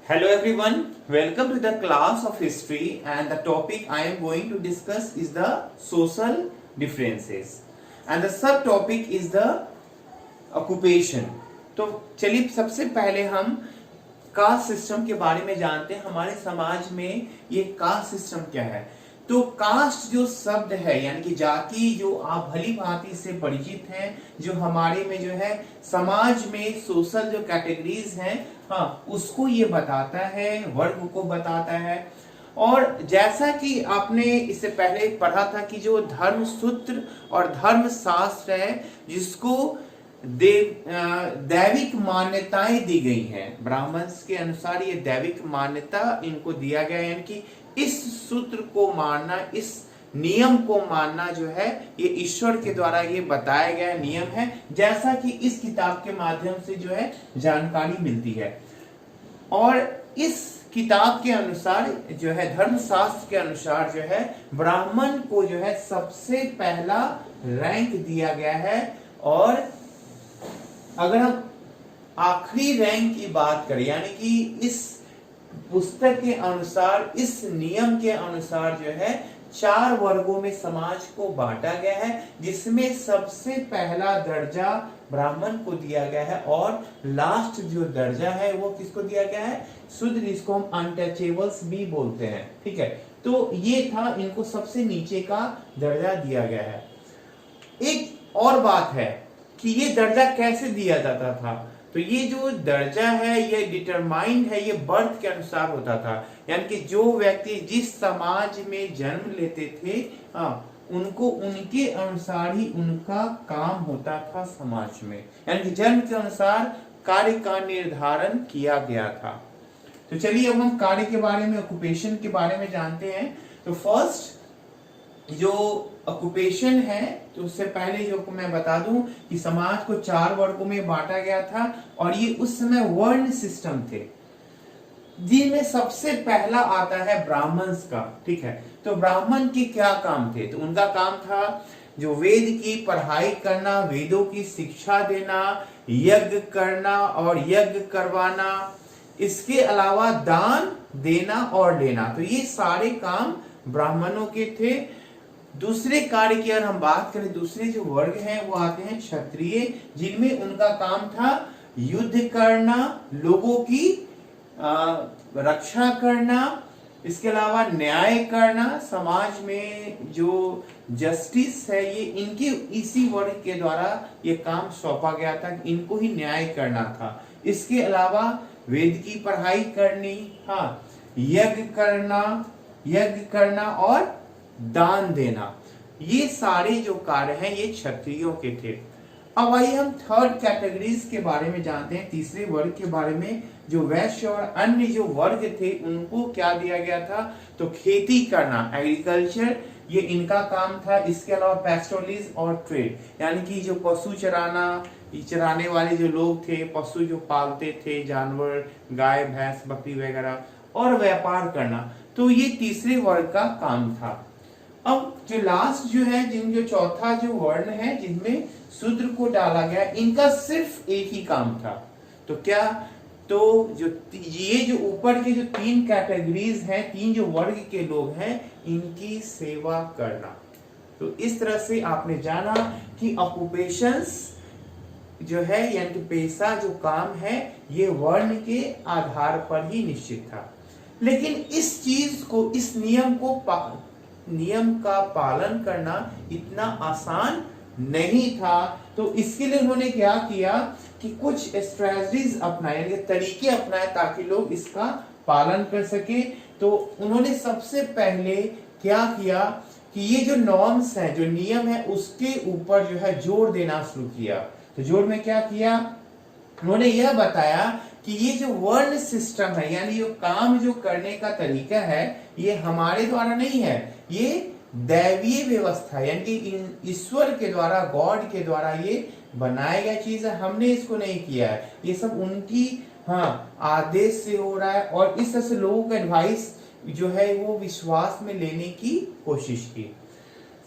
Hello everyone, welcome to the class of history and the topic I am going to discuss is the social differences and the subtopic is the occupation. तो चलिए सबसे पहले हम caste system के बारे में जानते हैं। हमारे समाज में ये कास्ट सिस्टम क्या है। तो कास्ट जो शब्द है यानी कि जाति, जो आप भली भांति से परिचित हैं, जो हमारे में जो है समाज में सोशल जो कैटेगरीज हैं, हाँ, उसको ये बताता है, वर्ग को बताता है। और जैसा कि आपने इससे पहले पढ़ा था कि जो धर्म सूत्र और धर्म शास्त्र है जिसको दैविक मान्यताएं दी गई हैं, ब्राह्मण्स के अनुसार ये दैविक मान्यता इनको दिया गया, यानी कि इस सूत्र को मानना, इस नियम को मानना जो है ये ईश्वर के द्वारा ये बताया गया नियम है, जैसा कि इस किताब के माध्यम से जो है जानकारी मिलती है। और इस किताब के अनुसार जो है, धर्मशास्त्र के अनुसार जो है, ब्राह्मण को जो है सबसे पहला रैंक दिया गया है। और अगर हम आखिरी रैंक की बात करें, यानी कि इस पुस्तक के अनुसार, इस नियम के अनुसार जो है 4 वर्गों में समाज को बांटा गया है, जिसमें सबसे पहला दर्जा ब्राह्मण को दिया गया है और लास्ट जो दर्जा है वो किसको दिया गया है, शूद्र, जिसको हम अनटचेबल्स भी बोलते हैं। ठीक है, तो ये था, इनको सबसे नीचे का दर्जा दिया गया है। एक और बात है कि ये दर्जा कैसे दिया जाता था। तो ये जो दर्जा है ये डिटरमाइंड है, ये बर्थ के अनुसार होता था, यानी कि जो व्यक्ति जिस समाज में जन्म लेते थे, उनको उनके अनुसार ही उनका काम होता था समाज में, यानी कि जन्म के अनुसार कार्य का निर्धारण किया गया था। तो चलिए अब हम कार्य के बारे में, ऑक्युपेशन के बारे में जानते हैं। तो फर्स्ट जो ऑक्युपेशन है, तो उससे पहले जो मैं बता दूं कि समाज को 4 वर्गों में बांटा गया था और ये उस समय वर्ण सिस्टम थे, जिनमें सबसे पहला आता है ब्राह्मण्स का। ठीक है, तो ब्राह्मण के क्या काम थे? तो उनका काम था जो वेद की पढ़ाई करना, वेदों की शिक्षा देना, यज्ञ करना और यज्ञ करवाना, इसके अलावा दान देना और लेना। तो ये सारे काम ब्राह्मणों के थे। दूसरे कार्य की अगर हम बात करें, दूसरे जो वर्ग हैं वो आते हैं क्षत्रिय, जिनमें उनका काम था युद्ध करना, लोगों की रक्षा करना, इसके अलावा न्याय करना, समाज में जो जस्टिस है ये इनके इसी वर्ग के द्वारा ये काम सौंपा गया था, इनको ही न्याय करना था। इसके अलावा वेद की पढ़ाई करनी, हाँ, यज्ञ करना और दान देना, ये सारे जो कार्य हैं ये क्षत्रियों के थे। अब आइए हम थर्ड कैटेगरीज के बारे में जानते हैं, तीसरे वर्ग के बारे में। जो वैश्य और अन्य जो वर्ग थे उनको क्या दिया गया था? तो खेती करना, एग्रीकल्चर, ये इनका काम था। इसके अलावा पेस्टोलिज और ट्रेड, यानी कि जो पशु चराने वाले जो लोग थे, पशु जो पालते थे, जानवर, गाय, भैंस, बकरी वगैरह, और व्यापार करना, तो ये तीसरे वर्ग का काम था। अब जो लास्ट जो है, जो चौथा जो वर्ण है जिनमें शूद्र को डाला गया, इनका सिर्फ एक ही काम था। तो क्या? तो ये जो ऊपर के जो 3 कैटेगरीज हैं, 3 जो वर्ग के लोग हैं, इनकी सेवा करना। तो इस तरह से आपने जाना कि ऑक्युपेशंस जो है, यानी कि पेशा, जो काम है, ये वर्ण के आधार पर ही निश्चित था। लेकिन इस चीज को, इस नियम का पालन करना इतना आसान नहीं था। तो इसके लिए उन्होंने क्या किया कि कुछ स्ट्रेटजीज अपनाए, यानी तरीके अपनाए, ताकि लोग इसका पालन कर सके। तो उन्होंने सबसे पहले क्या किया कि ये जो नॉर्म्स है, जो नियम है, उसके ऊपर जो है जोर देना शुरू किया। तो जोर में क्या किया? उन्होंने यह बताया कि ये जो वर्ण सिस्टम है, यानी ये काम जो करने का तरीका है, ये हमारे द्वारा नहीं है, ये दैवीय व्यवस्था, यानी कि ईश्वर के द्वारा, गॉड के द्वारा ये बनाया गया चीज है, हमने इसको नहीं किया है। ये सब उनकी आदेश से हो रहा है। और इस तरह से लोगों का एडवाइस जो है वो विश्वास में लेने की कोशिश की।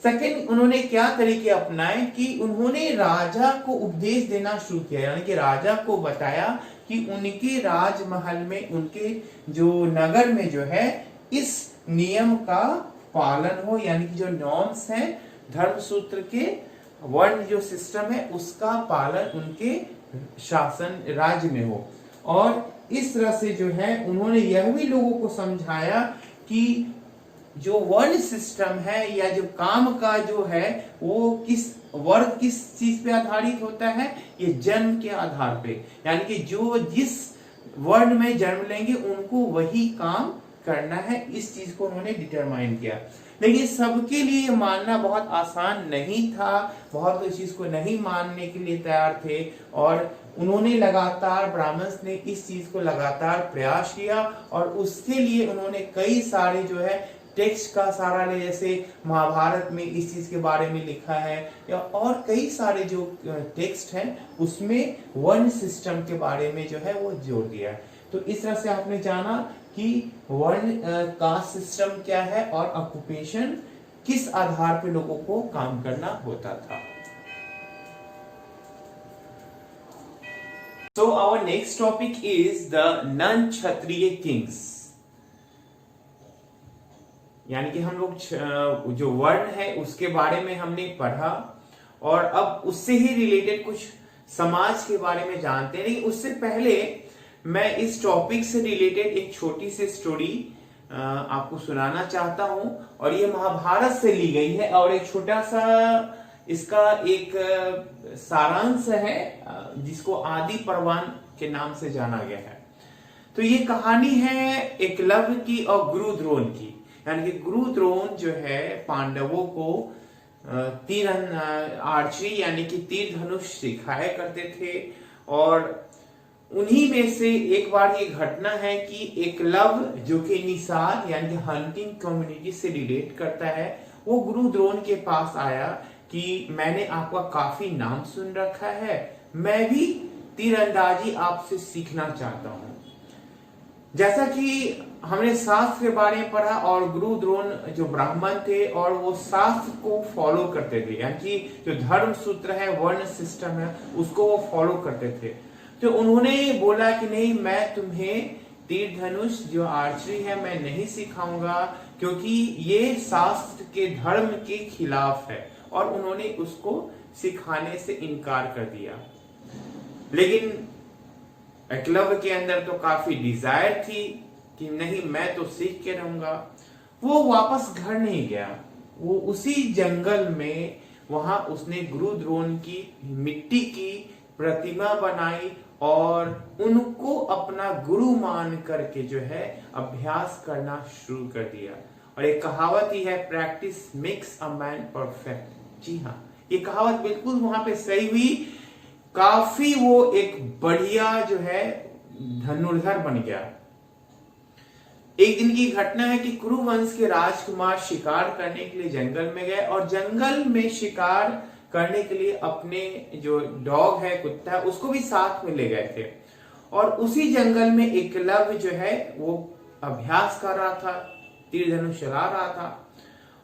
सेकंड, उन्होंने क्या तरीके अपनाए कि उन्होंने राजा को उपदेश देना शुरू किया, यानी कि राजा को बताया कि उनके राजमहल में, उनके जो नगर में जो है, इस नियम का पालन हो, यानी कि जो नॉर्म्स हैं, धर्म सूत्र के वर्ण जो सिस्टम है उसका पालन उनके शासन राज्य में हो। और इस तरह से जो है उन्होंने यह भी लोगों को समझाया कि जो वर्ण सिस्टम है या जो काम का जो है वो किस वर्ग किस चीज पे आधारित होता है, ये जन्म के आधार पे, यानी कि जो जिस वर्ण में जन्म लेंगे उनको वही काम करना है। इस चीज को उन्होंने डिटरमाइन किया। लेकिन सबके लिए मानना बहुत आसान नहीं था, बहुत लोग इस चीज को नहीं मानने के लिए तैयार थे, और उन्होंने लगातार, ब्राह्मण्स ने इस चीज को लगातार प्रयास किया, और उसके लिए उन्होंने कई सारे जो है टेक्स्ट का सहारा ले, जैसे महाभारत में इस चीज के बारे में लिखा है, या और कई सारे जो टेक्स्ट हैं उसमें वर्ण सिस्टम के बारे में जो है वो जोड़ दिया है। तो इस तरह से आपने जाना कि वर्ण कास्ट सिस्टम क्या है और ऑक्यूपेशन किस आधार पे लोगों को काम करना होता था। So our next topic is the non-क्षत्रिय kings, यानी कि हम लोग जो वर्ण है उसके बारे में हमने पढ़ा, और अब उससे ही रिलेटेड कुछ समाज के बारे में जानते हैं। लेकिन उससे पहले मैं इस टॉपिक से रिलेटेड एक छोटी सी स्टोरी आपको सुनाना चाहता हूं, और ये महाभारत से ली गई है, और एक छोटा सा इसका एक सारांश है जिसको आदि परवान के नाम से जाना गया है। तो ये कहानी है एकलव्य की और गुरु द्रोण की, यानी कि गुरु द्रोण जो है पांडवों को तीर आर्चरी यानी कि तीर धनुष सिखाया करते थे, और उन्हीं में से एक बार ये घटना है कि एकलव्य जो कि निषाद यानी कि हंटिंग कम्युनिटी से रिलेट करता है, वो गुरु द्रोण के पास आया कि मैंने आपका काफी नाम सुन रखा है, मैं भी तीरंदाजी आपसे सीखना चाहता हूं। जैसा कि हमने शास्त्र के बारे में पढ़ा, और गुरु द्रोण जो ब्राह्मण थे और वो शास्त्र को फॉलो करते थे, यानी कि जो धर्म सूत्र है, वर्ण सिस्टम है, उसको वो फॉलो करते थे। तो उन्होंने बोला कि नहीं, मैं तुम्हें तीर धनुष जो आर्चरी है मैं नहीं सिखाऊंगा, क्योंकि ये शास्त्र के धर्म के खिलाफ है, और उन्होंने उसको सिखाने से इनकार कर दिया। लेकिन एकलव्य के अंदर तो काफी डिजायर थी कि नहीं, मैं तो सीख के रहूंगा। वो वापस घर नहीं गया, वो उसी जंगल में वहां उसने गुरु द्रोण की मिट्टी की प्रतिमा बनाई, और उनको अपना गुरु मान करके जो है अभ्यास करना शुरू कर दिया। और एक कहावत ही है, practice makes a man perfect. जी हाँ, ये कहावत बिल्कुल वहां पे सही हुई। काफी वो एक बढ़िया जो है धनुर्धर बन गया। एक दिन की घटना है कि कुरु वंश के राजकुमार शिकार करने के लिए जंगल में गए, और जंगल में शिकार करने के लिए अपने जो डॉग है, कुत्ता है, उसको भी साथ में ले गए थे। और उसी जंगल में एकलव्य जो है वो अभ्यास कर रहा था, तीर धनुष चला रहा था,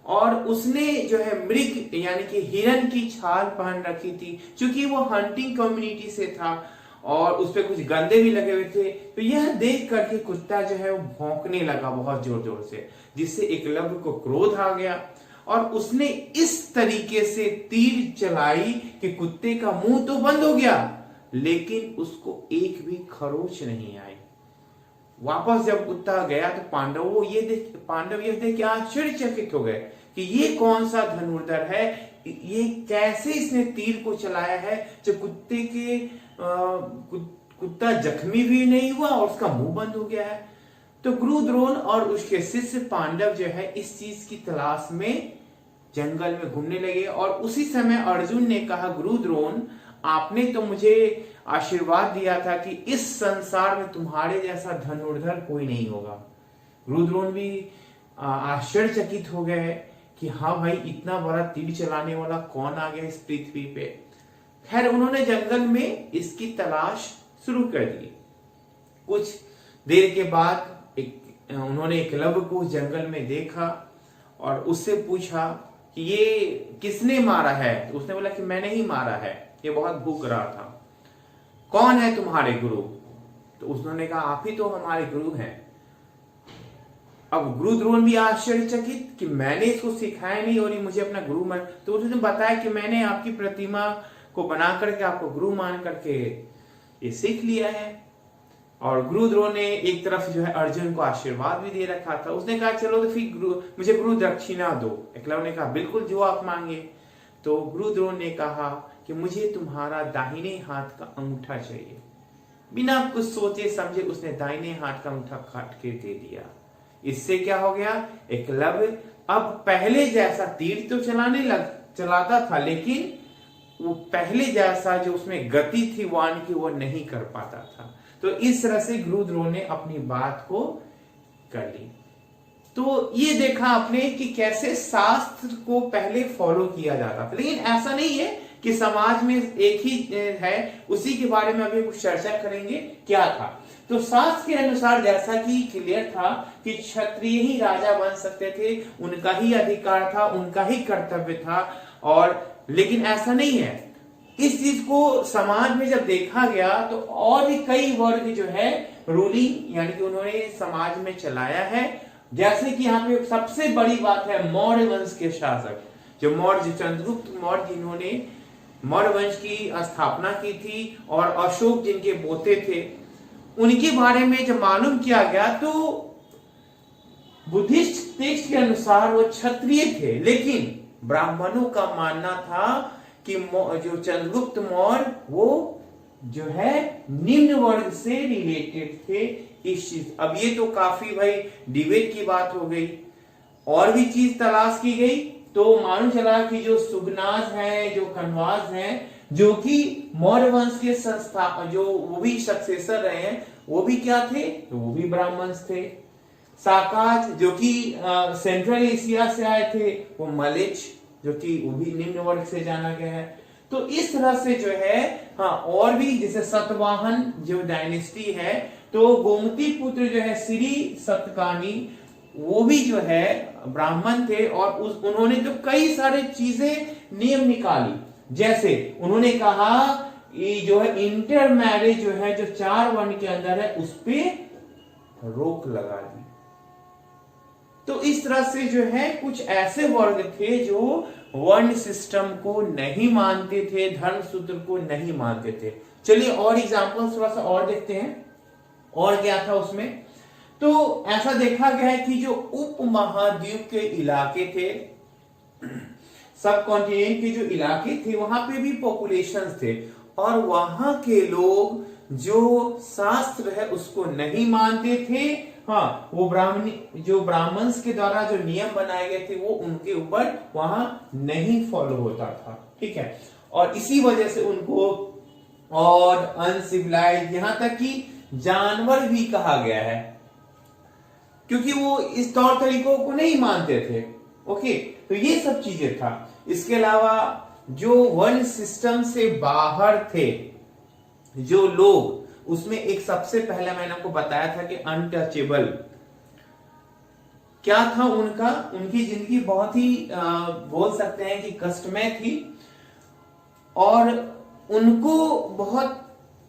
और उसने जो है मृग यानी कि हिरन की छाल पहन रखी थी, क्योंकि वो हंटिंग कम्युनिटी से था, और उस पे कुछ गंदे भी लगे हुए थे। तो यह देख करके कुत्ता जो है वो भौंकने लगा बहुत जोर जोर से, जिससे एकलव्य को क्रोध आ गया, और उसने इस तरीके से तीर चलाई कि कुत्ते का मुंह तो बंद हो गया, लेकिन उसको एक भी खरोच नहीं आई। वापस जब कुत्ता गया तो पांडव ये देख के आश्चर्यचकित हो गए कि ये कौन सा धनुर्धर है, ये कैसे इसने तीर को चलाया है जो कुत्ते के कुत्ता जख्मी भी नहीं हुआ और उसका मुंह बंद हो गया है। तो गुरु द्रोण और उसके शिष्य पांडव जो है इस चीज की तलाश में जंगल में घूमने लगे, और उसी समय अर्जुन ने कहा, गुरु द्रोण, आपने तो मुझे आशीर्वाद दिया था कि इस संसार में तुम्हारे जैसा धनुर्धर कोई नहीं होगा। गुरु द्रोण भी आश्चर्यचकित हो गए कि हाँ भाई, इतना बड़ा तीर चलाने वाला कौन आ गया इस पृथ्वी पे। खैर, उन्होंने जंगल में इसकी तलाश शुरू कर दी। कुछ देर के बाद उन्होंने एकलव्य को जंगल में देखा और उससे पूछा कि ये किसने मारा है? तो उसने बोला कि मैंने ही मारा है, ये बहुत भूख रहा था। कौन है तुम्हारे गुरु? तो उन्होंने कहा आप ही तो हमारे गुरु हैं। अब गुरु द्रोण भी आश्चर्यचकित कि मैंने इसको सिखाया नहीं और ये मुझे अपना गुरु मान। तो उसने बताया कि मैंने आपकी प्रतिमा को बना करके आपको गुरु मान करके ये सीख लिया है। और गुरु द्रोण ने एक तरफ जो है अर्जुन को आशीर्वाद भी दे रखा था। उसने कहा चलो तो फिर मुझे गुरु दक्षिणा दो। एकलव्य ने कहा बिल्कुल जो आप मांगे। तो गुरु द्रोण ने कहा कि मुझे तुम्हारा दाहिने हाथ का अंगूठा चाहिए। बिना कुछ सोचे समझे उसने दाहिने हाथ का अंगूठा काट के दे दिया। इससे क्या हो गया? एकलव्य अब पहले जैसा तीर तो चलाता था, लेकिन वो पहले जैसा जो उसमें गति थी वाण की वो नहीं कर पाता था। तो इस तरह से गुरु द्रोण ने अपनी बात को कर ली। तो ये देखा आपने कि कैसे शास्त्र को पहले फॉलो किया जाता था, लेकिन ऐसा नहीं है कि समाज में एक ही है। उसी के बारे में अभी कुछ चर्चा करेंगे क्या था। तो शास्त्र के अनुसार जैसा कि क्लियर था कि क्षत्रिय ही राजा बन सकते थे, उनका ही अधिकार था, उनका ही कर्तव्य था। और लेकिन ऐसा नहीं है। इस चीज को समाज में जब देखा गया तो और भी कई वर्ग जो है रूलिंग यानी कि उन्होंने समाज में चलाया है। जैसे कि यहाँ पे सबसे बड़ी बात है मौर्य वंश के शासक, जो चंद्रगुप्त मौर्य जिन्होंने मौर्य वंश की स्थापना की थी और अशोक जिनके पोते थे, उनके बारे में जब मालूम किया गया तो बुद्धिस्ट टेक्स्ट के अनुसार वो क्षत्रिय थे, लेकिन ब्राह्मणों का मानना था कि जो चंद्रगुप्त मौर्य वो जो है निम्न वर्ग से रिलेटेड थे। इस चीज अब ये तो काफी भाई डिबेट की बात हो गई। और भी चीज तलाश की गई तो मालूम चला कि जो सुगनाज है, जो कन्वाज हैं, जो कि मौर्य वंश के संस्था जो वो भी सक्सेसर रहे हैं, वो भी क्या थे? तो वो भी ब्राह्मण थे। साकाज जो कि सेंट्रल एशिया से आए थे, वो मलेच जो कि वो भी निम्न वर्ग से जाना गया है। तो इस तरह से जो है हाँ, और भी जैसे सतवाहन जो डायनेस्टी है, तो गोमती पुत्र जो है श्री सतकानी, वो भी जो है ब्राह्मण थे। और उन्होंने तो कई सारे चीजें नियम निकाली। जैसे उन्होंने कहा ये जो है इंटर मैरिज जो है जो 4 वर्ण के अंदर है उस पर रोक लगा दी। तो इस तरह से जो है कुछ ऐसे वर्ग थे जो वर्ण सिस्टम को नहीं मानते थे, धर्म सूत्र को नहीं मानते थे। चलिए और एग्जांपल थोड़ा सा और देखते हैं और क्या था उसमें। तो ऐसा देखा गया है कि जो उप महाद्वीप के इलाके थे, सब कॉन्टिनेंट के जो इलाके थे, वहां पे भी पॉपुलेशन थे और वहां के लोग जो शास्त्र है उसको नहीं मानते थे। हाँ, वो ब्राह्मण के द्वारा जो नियम बनाए गए थे वो उनके ऊपर वहां नहीं फॉलो होता था। ठीक है, और इसी वजह से उनको और अनसिविलाइज यहां तक कि जानवर भी कहा गया है, क्योंकि वो इस तौर तरीकों को नहीं मानते थे। ओके, तो ये सब चीजें था। इसके अलावा जो वर्ण सिस्टम से बाहर थे जो लोग, उसमें एक सबसे पहले मैंने आपको बताया था कि अनटचेबल क्या था उनकी जिंदगी बहुत ही बोल सकते हैं कि कष्टमय थी और उनको बहुत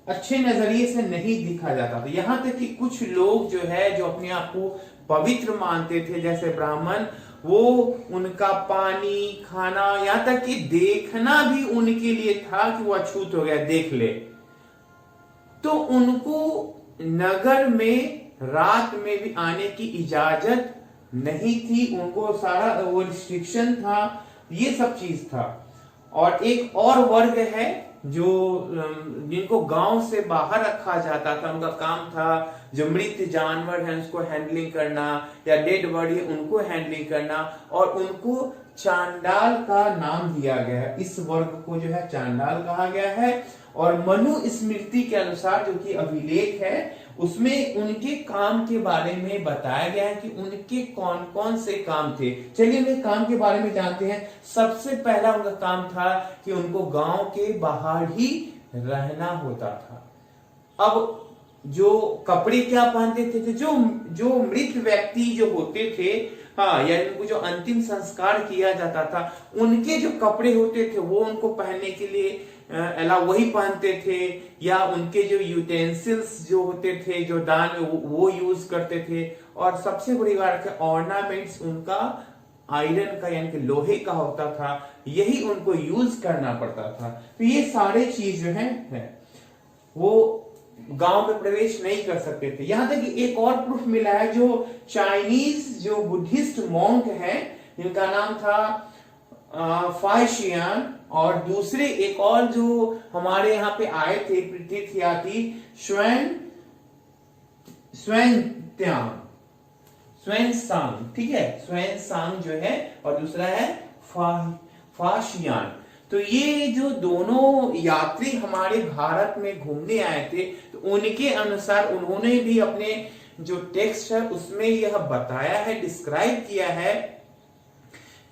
अच्छे नजरिए से नहीं दिखा जाता था। यहां तक कि कुछ लोग जो है जो अपने आप को पवित्र मानते थे, जैसे ब्राह्मण, वो उनका पानी खाना यहां तक कि देखना भी उनके लिए था कि वो अछूत हो गया, देख ले। तो उनको नगर में रात में भी आने की इजाजत नहीं थी, उनको सारा वो रिस्ट्रिक्शन था, ये सब चीज था। और एक और वर्ग है जो जिनको गांव से बाहर रखा जाता था, उनका काम था जो मृत जानवर है उसको हैंडलिंग करना या डेड बॉडी है उनको हैंडलिंग करना, और उनको चांडाल का नाम दिया गया है। इस वर्ग को जो है चांडाल कहा गया है। और मनु स्मृति के अनुसार जो कि अभिलेख है उसमें उनके काम के बारे में बताया गया है कि उनके कौन कौन से काम थे। चलिए उनके काम के बारे में जानते हैं। सबसे पहला उनका काम था कि उनको गांव के बाहर ही रहना होता था। अब जो कपड़े क्या पहनते थे, जो मृत व्यक्ति जो होते थे हाँ, या इनको जो अंतिम संस्कार किया जाता था, उनके जो कपड़े होते थे वो उनको पहनने के लिए अलाउ वही पहनते थे, या उनके जो यूटेंसिल्स जो होते थे जो दान वो यूज करते थे। और सबसे बड़ी बात है, ऑर्नामेंट्स उनका आयरन का यानी कि लोहे का होता था, यही उनको यूज करना पड़ता था। तो ये सारे चीज जो है वो गांव में प्रवेश नहीं कर सकते थे। यहां तक कि एक और प्रूफ मिला है, जो चाइनीज जो बुद्धिस्ट मॉन्क है, जिनका नाम था फाइशियान, और दूसरे एक और जो हमारे यहाँ पे आए थे तीर्थयात्री, स्वान, ठीक है, स्वान जो है, और दूसरा है फाशियान। तो ये जो दोनों यात्री हमारे भारत में घूमने आए थे, तो उनके अनुसार उन्होंने भी अपने जो टेक्स्ट है उसमें यह बताया है, डिस्क्राइब किया है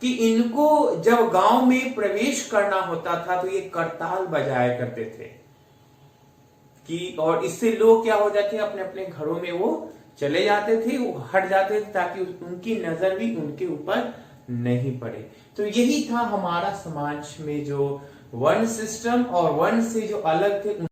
कि इनको जब गांव में प्रवेश करना होता था तो ये करताल बजाया करते थे कि, और इससे लोग क्या हो जाते हैं, अपने अपने घरों में वो चले जाते थे, वो हट जाते थे, ताकि उनकी नजर भी उनके ऊपर नहीं पड़े। तो यही था हमारा समाज में जो वर्ण सिस्टम, और वर्ण से जो अलग थे